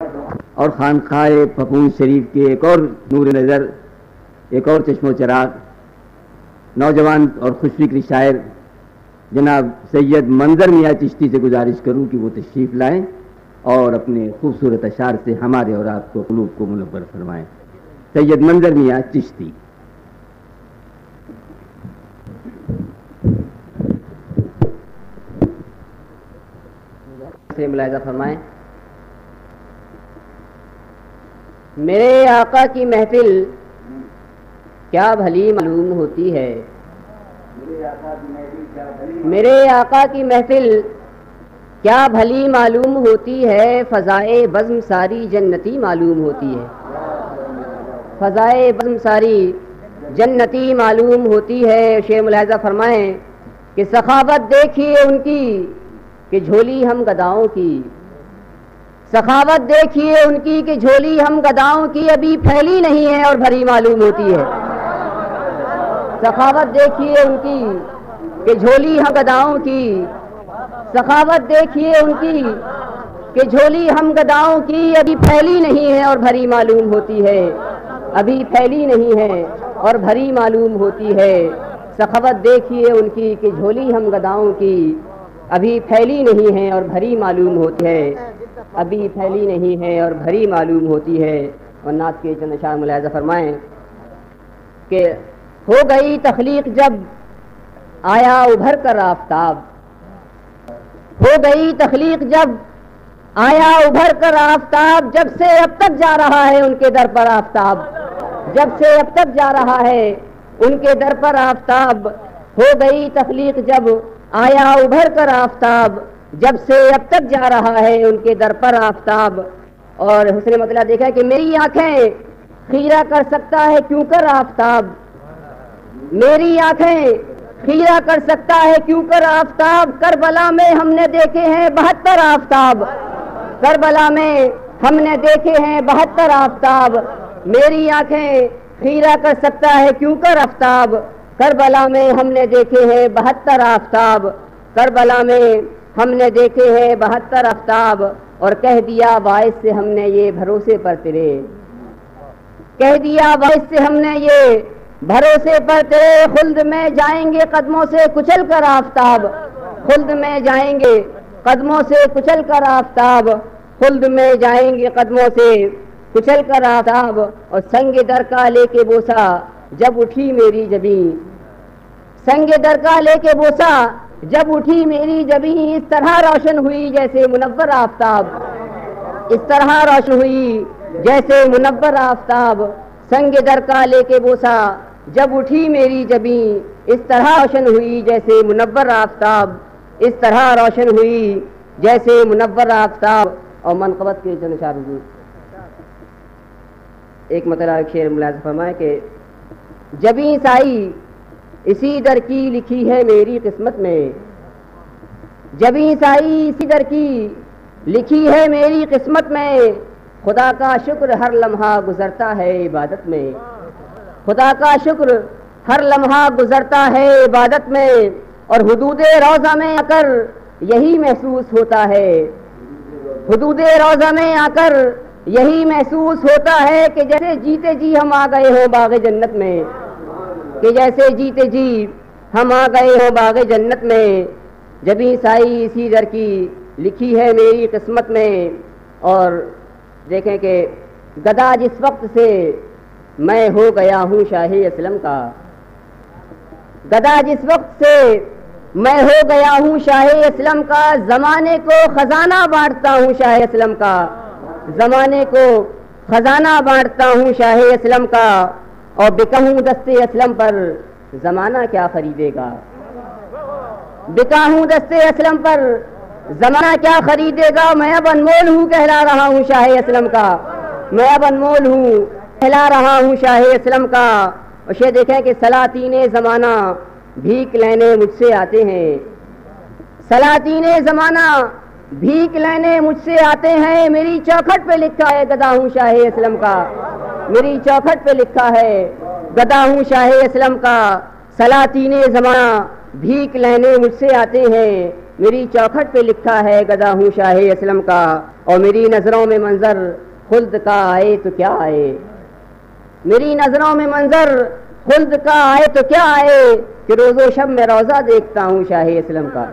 اور خانقاہ پھپھون شریف کے ایک اور نور نظر، ایک اور چشم و چراغ، نوجوان اور خوش فکر شاعر جناب سید منظر میاں چشتی سے گزارش کروں کہ وہ تشریف لائیں اور اپنے خوبصورت اشعار سے ہمارے اور آپ کو قلوب کو منور فرمائیں۔ سید منظر میاں چشتی۔ سے ملاحظہ فرمائیں۔ میرے آقا کی محفل کیا بھلی معلوم ہوتی ہے، میرے آقا کی محفل کیا بھلی معلوم ہوتی ہے، فضائے بزم ساری جنتی معلوم ہوتی ہے، فضائے بزم ساری جنتی معلوم ہوتی ہے۔ شیخ ملاحظہ فرمائیں کہ سخاوت دیکھیے ان کی کہ جھولی ہم گداؤں کی، سخاوت دیکھیے ان کی کہ جھولی ہم گداؤں کی ابھی پھیلی نہیں ہے اور بھری معلوم ہوتی ہے، سخاوت دیکھیے ان کی کہ جھولی ہم گداؤں کی، سخاوت دیکھیے ان کی کہ جھولی ہم گداؤں کی ابھی پھیلی نہیں ہے اور بھری معلوم ہوتی ہے، ابھی پھیلی نہیں ہے اور بھری معلوم ہوتی ہے، سخاوت دیکھیے ان کی کہ جھولی ہم گداؤں کی ابھی پھیلی نہیں ہے اور بھری معلوم ہوتی ہے، ابھی پھیلی نہیں ہے اور بھری معلوم ہوتی ہے۔ اور نعت کے چند اشعار ملاحظہ فرمائیں کہ ہو گئی تخلیق جب آیا ابھر کر آفتاب، ہو گئی تخلیق جب آیا ابھر کر آفتاب، جب سے اب تک جا رہا ہے ان کے در پر آفتاب، جب سے اب تک جا رہا ہے ان کے در پر آفتاب، ہو گئی تخلیق جب آیا ابھر کر آفتاب، جب سے اب تک جا رہا ہے ان کے در پر آفتاب۔ اور حسن مطلع دیکھا کہ میری آنکھیں خیرہ کر سکتا ہے کیوں کر آفتاب، میری آنکھیں خیرہ کر سکتا ہے کیوں کر آفتاب، کربلا میں ہم نے دیکھے ہیں 72 آفتاب، کربلا میں ہم نے دیکھے ہیں 72 آفتاب، میری آنکھیں خیرہ کر سکتا ہے کیوں کر آفتاب، کربلا میں ہم نے دیکھے ہیں 72 آفتاب، کربلا میں ہم نے دیکھے ہیں 72 آفتاب، اور کہہ دیا باعث سے ہم نے یہ بھروسے پر تیرے، کہہ دیا باعث سے ہم نے یہ بھروسے پر تیرے، خلد میں جائیں گے قدموں سے کچل کر آفتاب، خلد میں جائیں گے قدموں سے کچل کر آفتاب، خلد میں جائیں گے قدموں سے کچل کر آفتاب، اور سنگ در کا لے کے بوسا جب اٹھی میری جبیں، سنگ در کا لے کے بوسا جب اٹھی میری جبیں، اس طرح روشن ہوئی جیسے منور آفتاب، اس طرح روشن ہوئی جیسے منور آفتاب، سنگ در کا لے کے بوسا جب اٹھی میری جبیں، اس طرح روشن ہوئی جیسے منور آفتاب، اس طرح روشن ہوئی جیسے منور آفتاب۔ اور منقبت کے چند اشعار حضور ایک مطلع ایک شعر ملاحظہ فرمائے کہ جبیں سائی اسی در کی لکھی ہے میری قسمت میں، جبیں سائی اسی در کی لکھی ہے میری قسمت میں، خدا کا شکر ہر لمحہ گزرتا ہے عبادت میں، خدا کا شکر ہر لمحہ گزرتا ہے عبادت میں، اور حدود روضہ میں آ کر یہی محسوس ہوتا ہے، حدود روضہ میں آ کر یہی محسوس ہوتا ہے کہ جیسے جیتے جی ہم آ گئے ہوں باغ جنت میں، کہ جیسے جیتے جی ہم آ گئے ہوں باغ جنت میں، جبیں سائی اسی در کی لکھی ہے میری قسمت میں۔ اور دیکھیں کہ گدا جس وقت سے میں ہو گیا ہوں شاہ اسلم کا، گدا جس وقت سے میں ہو گیا ہوں شاہ اسلم کا، زمانے کو خزانہ بانٹتا ہوں شاہ اسلم کا، زمانے کو خزانہ بانٹتا ہوں شاہ اسلم کا، اور بکا ہوں دستے اسلم پر زمانہ کیا خریدے گا، بکا ہوں دستے اسلم پر زمانہ کیا خریدے گا، میں اب انمول ہوں کہلا رہا ہوں شاہ اسلم کا، میں اب انمول ہوں کہلا رہا ہوں شاہ اسلم کا۔ اور یہ دیکھیں کہ سلاطین زمانہ بھیک لینے مجھ سے آتے ہیں، سلاطین زمانہ بھیک لینے مجھ سے آتے ہیں، میری چوکھٹ پہ لکھا ہے گدا ہوں شاہ اسلم کا، میری چوکھٹ پہ لکھا ہے گدا ہوں شاہ اسلم کا، سلاطین زمانہ بھیک لینے مجھ سے آتے ہیں، میری چوکھٹ پہ لکھا ہے گدا ہوں شاہ اسلم کا، اور میری نظروں میں منظر خلد کا آئے تو کیا آئے، میری نظروں میں منظر خلد کا آئے تو کیا آئے، کہ روز و شب میں روزہ دیکھتا ہوں شاہ اسلم کا۔